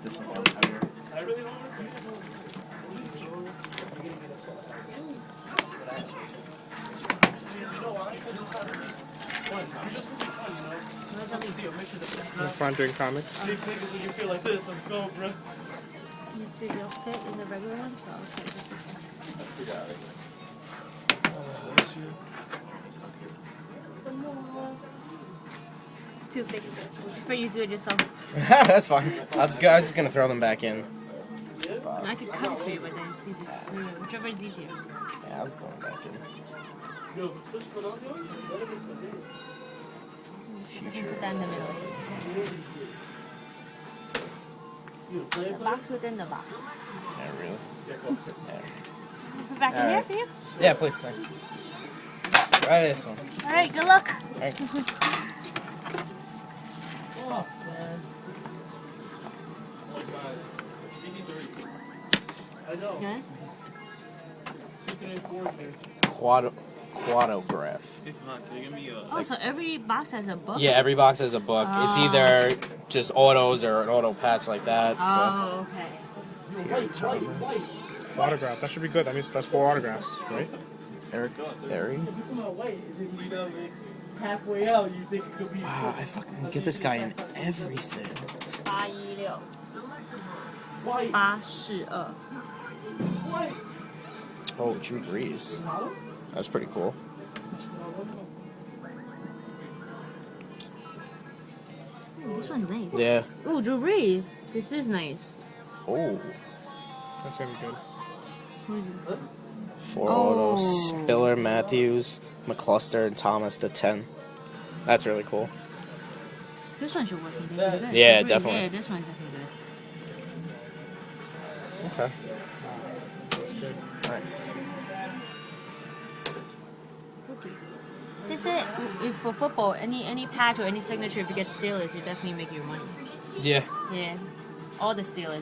This one feels heavier. Fun doing comics. Big niggas when you feel like this. Let's go, bro. You see the fit in the regular one, so okay. Some more. It's too big. For you to do it yourself. That's fine. I was just gonna throw them back in. I could cut for you, but then see whichever is easier. Yeah, I was throwing them back in. Put that in the middle. The box within the box. Yeah, really? Yeah. Put back in here for you? Yeah, please, thanks. Try this one. Alright, good luck. Thanks. Oh, man. Oh, my God. I know. Yeah? 2.4 here. Quadograph. If not, can you give me a... Oh, so every box has a book? Yeah, every box has a book. It's either just autos or an auto patch like that. Oh, okay. So. Thomas. Autograph. That should be good. That means that's 4 autographs, right? Eric Berry. Halfway out, you think it could be... Wow, I fucking get this guy in everything. 816 842 Oh, Drew Brees. That's pretty cool. This one's nice. Yeah. Ooh, Drew Brees. This is nice. Oh. That's gonna be good. Who is it? 4 autos. Spiller, Matthews, McCluster, and Thomas to 10. That's really cool. This one should work something pretty good. Yeah, Drew Brees, definitely. Yeah, this one's definitely good. Okay. That's good. Nice. They said if for football, any patch or any signature, if you get Steelers, you definitely make your money. Yeah. Yeah, all the Steelers.